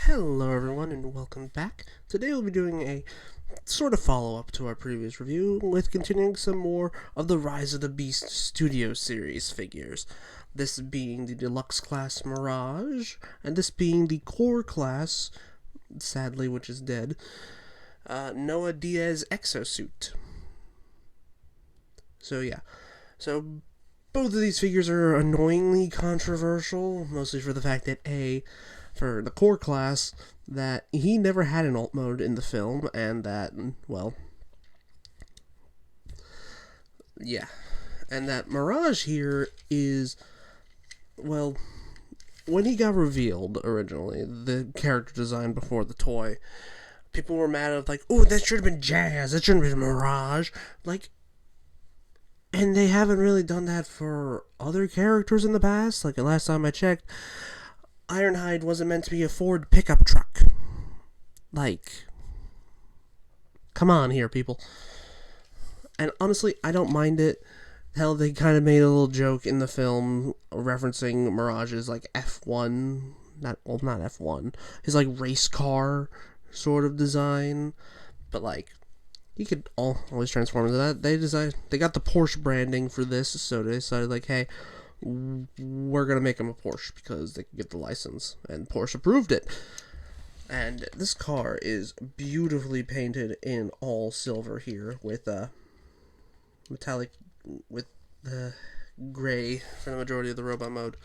Hello everyone and welcome back. Today we'll be doing a sort of follow-up to our previous review with continuing some more of the Rise of the Beast Studio series figures. This being the deluxe class Mirage, and this being the core class, sadly which is dead, Noah Diaz Exosuit. So both of these figures are annoyingly controversial, mostly for the fact that for the core class, that he never had an alt mode in the film, and that, well, yeah. And that Mirage here is, well, when he got revealed originally, the character design before the toy, people were mad at, like, oh, that should have been Jazz, that shouldn't have been Mirage. Like, and they haven't really done that for other characters in the past. Like, the last time I checked, Ironhide wasn't meant to be a Ford pickup truck. Like, come on here, people. And honestly, I don't mind it. Hell, they kind of made a little joke in the film referencing Mirage's, like, F1, not F1, his, like, race car sort of design. But, like, he could always transform into that. They got the Porsche branding for this, so they decided, like, hey, we're going to make him a Porsche because they can get the license. And Porsche approved it. And this car is beautifully painted in all silver here with metallic, with gray for the majority of the robot mode.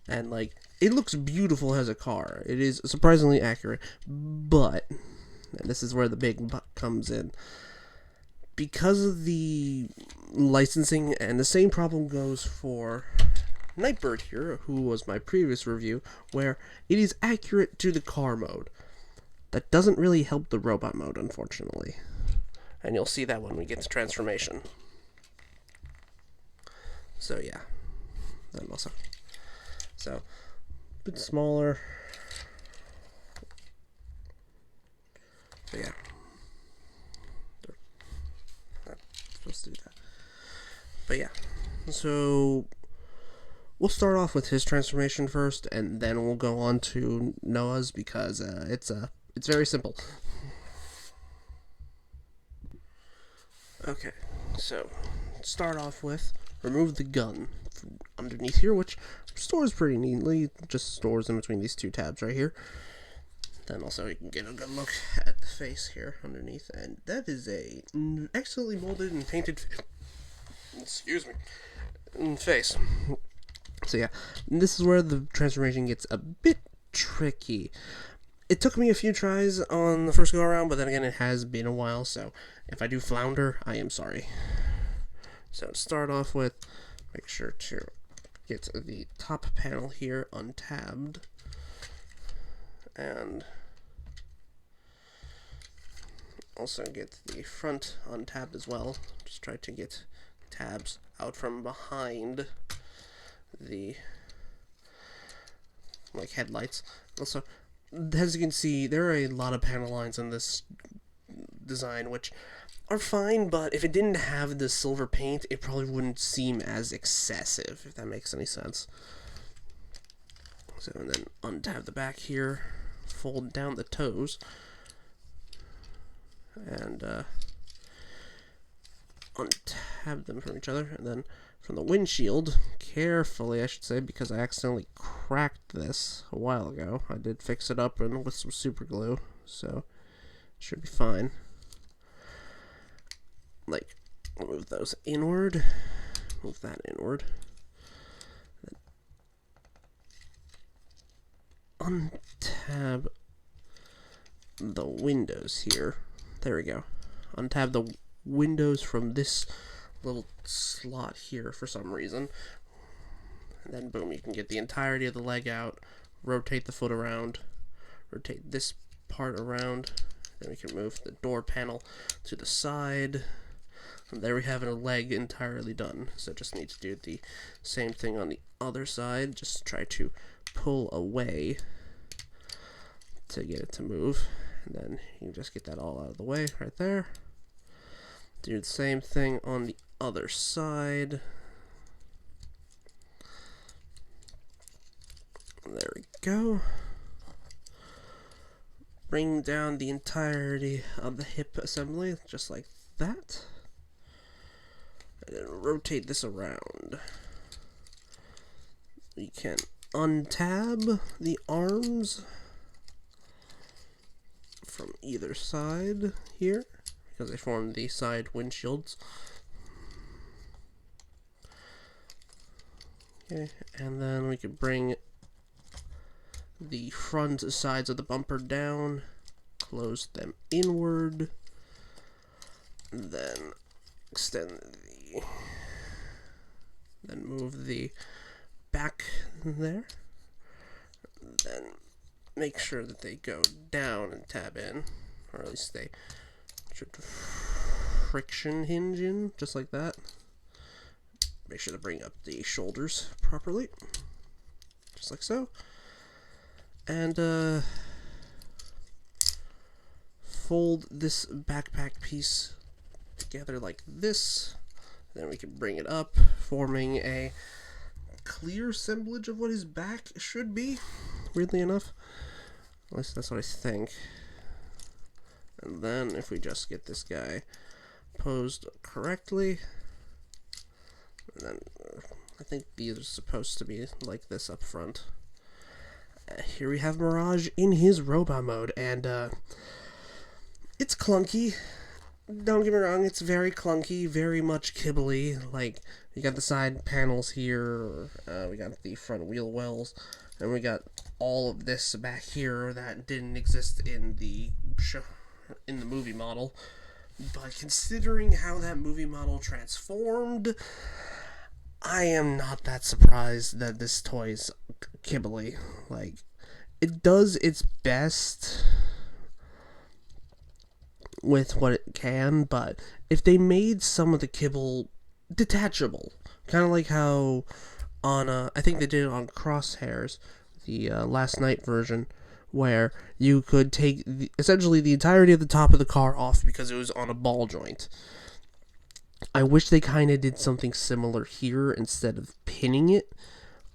And, like, it looks beautiful as a car. It is surprisingly accurate. But, and this is where the big but comes in, because of the licensing, and the same problem goes for NIGHTBIRD here, who was my previous review, where it is accurate to the car mode. That doesn't really help the robot mode, unfortunately. And you'll see that when we get to transformation. So yeah, that also. So, a bit smaller. But yeah. Supposed to do that. But yeah, so we'll start off with his transformation first, and then we'll go on to Noah's because it's very simple. Okay, so start off with remove the gun from underneath here, which stores pretty neatly. Just stores in between these two tabs right here. Then also you can get a good look at the face here underneath, and that is a excellently molded and painted face. So yeah, this is where the transformation gets a bit tricky. It took me a few tries on the first go around, but then again it has been a while, so if I do flounder, I am sorry. So to start off with, make sure to get the top panel here untabbed. And also get the front untabbed as well. Just try to get tabs out from behind the, like, headlights. Also, as you can see, there are a lot of panel lines in this design, which are fine, but if it didn't have the silver paint, it probably wouldn't seem as excessive, if that makes any sense. So, and then untab the back here, fold down the toes, and untab them from each other, and then from the windshield, carefully I should say, because I accidentally cracked this a while ago. I did fix it up and with some super glue, so it should be fine. Like, move those inward, move that inward, then untab the windows here. There we go. Untab the windows from this little slot here for some reason. And then boom, you can get the entirety of the leg out, rotate the foot around, rotate this part around, then we can move the door panel to the side. And there we have a leg entirely done. So just need to do the same thing on the other side. Just try to pull away to get it to move. And then you can just get that all out of the way right there. Do the same thing on the other side. There we go. bring down the entirety of the hip assembly, just like that. And then rotate this around. We can untab the arms from either side here, because they form the side windshields. Okay, and then we can bring the front sides of the bumper down, close them inward, then extend then move the back there, then make sure that they go down and tab in, or at least they should friction hinge in, just like that. Make sure to bring up the shoulders properly, just like so. And fold this backpack piece together like this. Then we can bring it up, forming a clear assemblage of what his back should be, weirdly enough. At least that's what I think. And then if we just get this guy posed correctly, then I think these are supposed to be like this up front. Here we have Mirage in his robot mode, and it's clunky. Don't get me wrong, it's very clunky, very much kibbly. Like, you got the side panels here, we got the front wheel wells, and we got all of this back here that didn't exist in the movie model. But considering how that movie model transformed, I am not that surprised that this toy is kibbly. Like, it does its best with what it can, but if they made some of the kibble detachable, kind of like how on I think they did it on Crosshairs, the last night version, where you could take essentially the entirety of the top of the car off because it was on a ball joint. I wish they kind of did something similar here instead of pinning it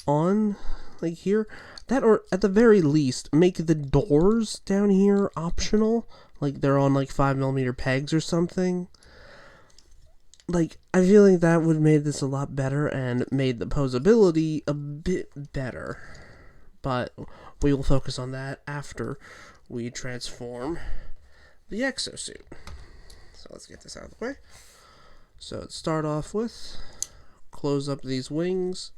on like here. That, or at the very least, make the doors down here optional. Like they're on like 5mm pegs or something. Like, I feel like that would have made this a lot better and made the posability a bit better. But we will focus on that after we transform the Exosuit. So let's get this out of the way. So let's start off with, close up these wings,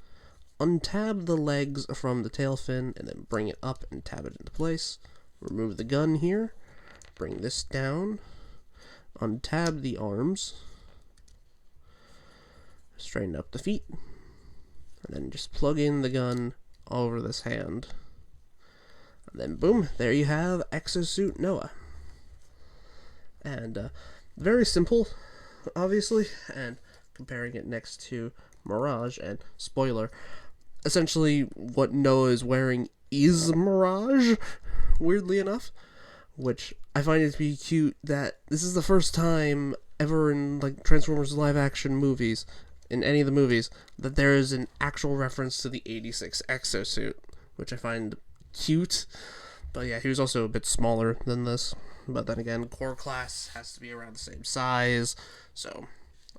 untab the legs from the tail fin, and then bring it up and tab it into place. Remove the gun here, bring this down, untab the arms, straighten up the feet, and then just plug in the gun over this hand. And then boom, there you have Exosuit Noah. And very simple, obviously, and comparing it next to Mirage, and spoiler, essentially what Noah is wearing is Mirage, weirdly enough, which I find it to be cute that this is the first time ever in like Transformers live action movies, in any of the movies, that there is an actual reference to the 86 Exosuit, which I find cute. But yeah, he was also a bit smaller than this. But then again, core class has to be around the same size, so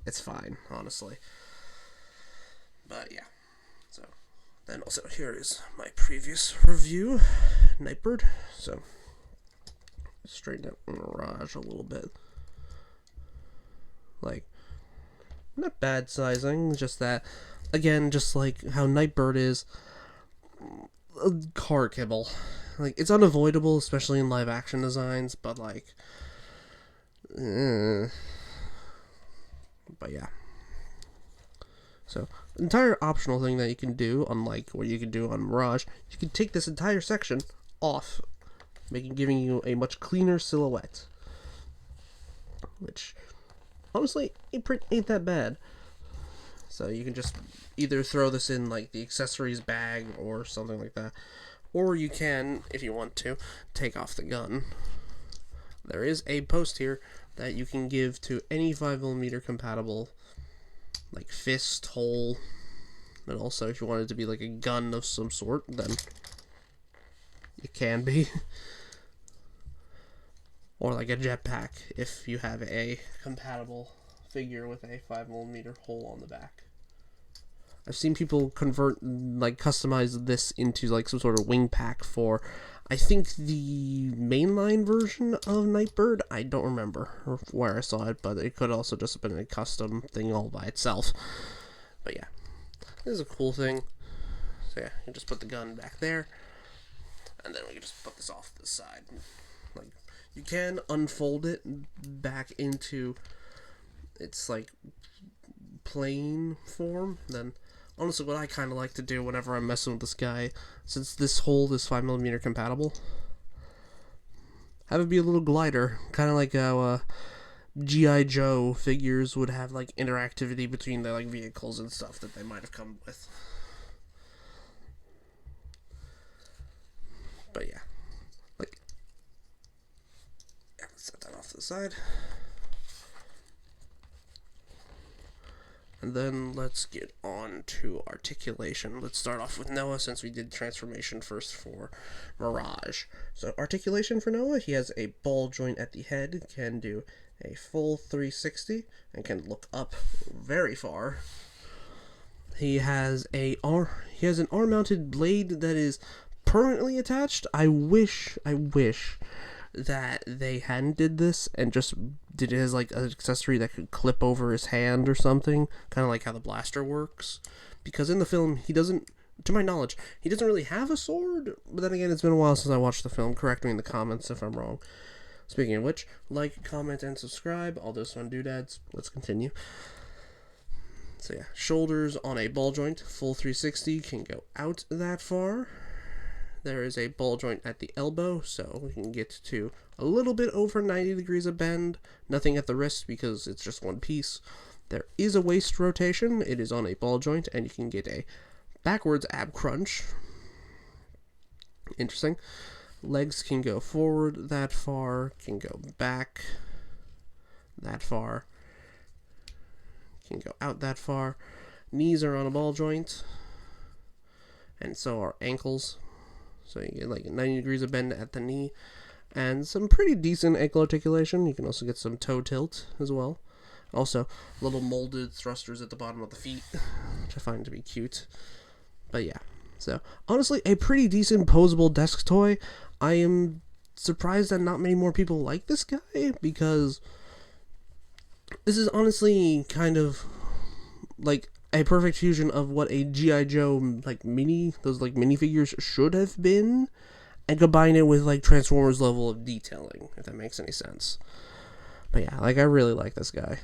it's fine, honestly. But yeah, so then also here is my previous review, NIGHTBIRD. So straighten out Mirage a little bit. Like, not bad sizing, just that, again, just like how NIGHTBIRD is, a car kibble. Like, it's unavoidable, especially in live action designs, but like, but yeah. So, entire optional thing that you can do, unlike what you can do on Mirage, you can take this entire section off, giving you a much cleaner silhouette. Which, honestly, ain't that bad. So you can just either throw this in like the accessories bag or something like that. Or you can, if you want to, take off the gun. There is a post here that you can give to any 5mm compatible, like, fist hole. And also, if you want it to be like a gun of some sort, then it can be. or like a jetpack if you have a compatible figure with a 5mm hole on the back. I've seen people customize this into like some sort of wing pack for, I think, the mainline version of NIGHTBIRD. I don't remember where I saw it, but it could also just have been a custom thing all by itself. But yeah, this is a cool thing. So yeah, you just put the gun back there, and then we can just put this off to the side. Like, you can unfold it back into its like plain form. Then honestly, what I kind of like to do whenever I'm messing with this guy, since this hold is 5mm compatible, have it be a little glider, kind of like how G.I. Joe figures would have like interactivity between their like vehicles and stuff that they might have come with. But yeah, like, yeah, let's set that off to the side. And then let's get on to articulation. Let's start off with Noah, since we did transformation first for Mirage. So articulation for Noah, he has a ball joint at the head, can do a full 360, and can look up very far. He has an arm-mounted blade that is permanently attached. I wish that they hadn't did this and just did it as like an accessory that could clip over his hand or something, kind of like how the blaster works. Because in the film, he doesn't, to my knowledge, he doesn't really have a sword. But then again, it's been a while since I watched the film. Correct me in the comments if I'm wrong. Speaking of which, like, comment, and subscribe. All those fun doodads. Let's continue. So yeah, shoulders on a ball joint, full 360, can go out that far. There is a ball joint at the elbow, so we can get to a little bit over 90 degrees of bend. Nothing at the wrist because it's just one piece. There is a waist rotation. It is on a ball joint, and you can get a backwards ab crunch. Interesting. Legs can go forward that far, can go back that far, can go out that far. Knees are on a ball joint, and so are ankles. So you get like 90 degrees of bend at the knee, and some pretty decent ankle articulation. You can also get some toe tilt as well. Also, little molded thrusters at the bottom of the feet, which I find to be cute. But yeah, so honestly, a pretty decent posable desk toy. I am surprised that not many more people like this guy, because this is honestly kind of like a perfect fusion of what a G.I. Joe those minifigures should have been, and combine it with like Transformers level of detailing, if that makes any sense. But yeah, like, I really like this guy.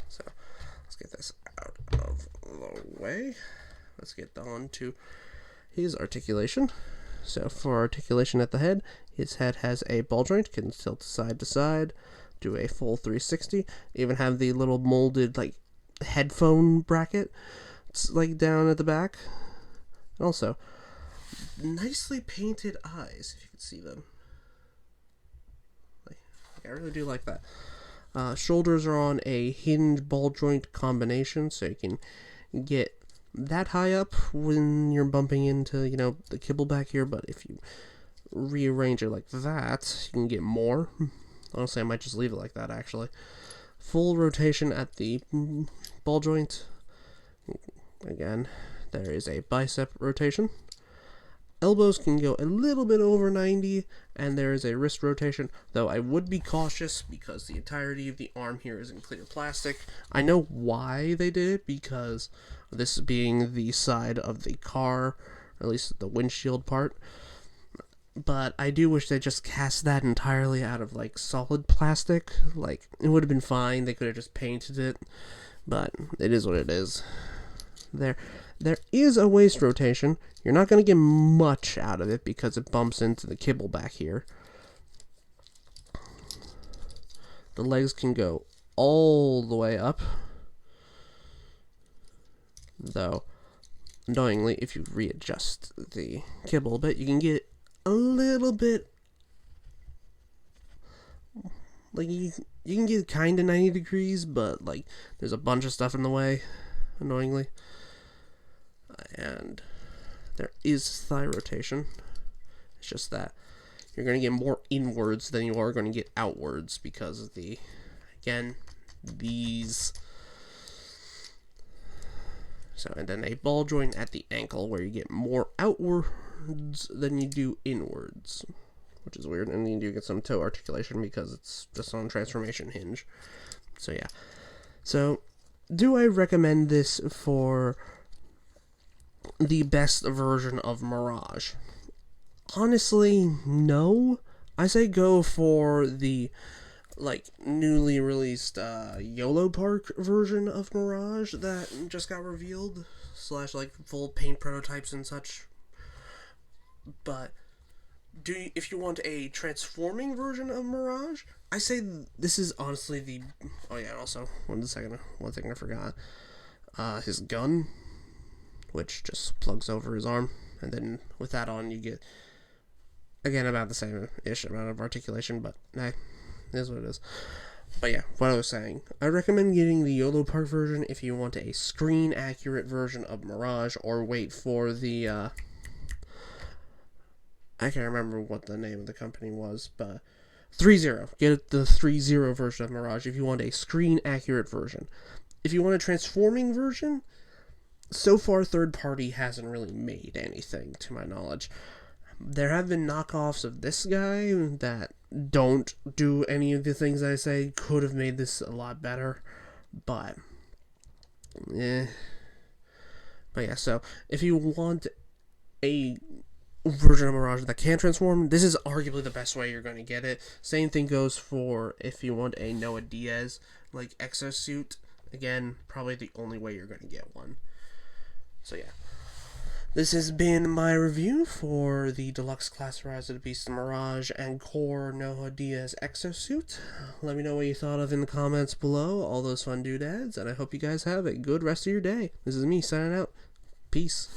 So let's get this out of the way. Let's get on to his articulation. So for articulation at the head, his head has a ball joint, can tilt side to side, do a full 360, even have the little molded like headphone bracket like down at the back. And also nicely painted eyes, if you can see them. Like, I really do like that. Shoulders are on a hinge ball joint combination, so you can get that high up when you're bumping into, the kibble back here, but if you rearrange it like that, you can get more. Honestly, I might just leave it like that, actually. Full rotation at the ball joint. Again, there is a bicep rotation. Elbows can go a little bit over 90, and there is a wrist rotation, though I would be cautious because the entirety of the arm here is in clear plastic. I know why they did it, because this being the side of the car, or at least the windshield part, but I do wish they just cast that entirely out of like solid plastic. Like, it would have been fine, they could have just painted it, but it is what it is. There is a waist rotation. You're not going to get much out of it because it bumps into the kibble back here. The legs can go all the way up, though annoyingly, if you readjust the kibble a bit, you can get a little bit, like, you can get kind of 90 degrees, but like there's a bunch of stuff in the way, annoyingly. And there is thigh rotation. It's just that you're going to get more inwards than you are going to get outwards because of the, again, these. So, and then a ball joint at the ankle where you get more outwards than you do inwards, which is weird. And you do get some toe articulation because it's just on transformation hinge. So, yeah. So, do I recommend this for the best version of Mirage? Honestly, no. I say go for the, like, newly released YOLO Park version of Mirage that just got revealed, / like full paint prototypes and such. But if you want a transforming version of Mirage, I say this is honestly the. Oh yeah, also one thing I forgot. His gun, which just plugs over his arm, and then with that on, you get, again, about the same-ish amount of articulation, but hey, it is what it is. But yeah, what I was saying, I recommend getting the YOLO Park version if you want a screen-accurate version of Mirage, or wait for the, I can't remember what the name of the company was, but 3.0. Get the 3.0 version of Mirage if you want a screen-accurate version. If you want a transforming version, so far third party hasn't really made anything, to my knowledge. There have been knockoffs of this guy that don't do any of the things I say could have made this a lot better, but yeah, so if you want a version of Mirage that can transform, this is arguably the best way you're going to get it. Same thing goes for if you want a Noah Diaz, like Exo Suit. Again, probably the only way you're going to get one. So yeah. This has been my review for the Deluxe Class Rise of the Beast Mirage and Core Noah Diaz Exosuit. Let me know what you thought of in the comments below, all those fun doodads, and I hope you guys have a good rest of your day. This is me signing out. Peace.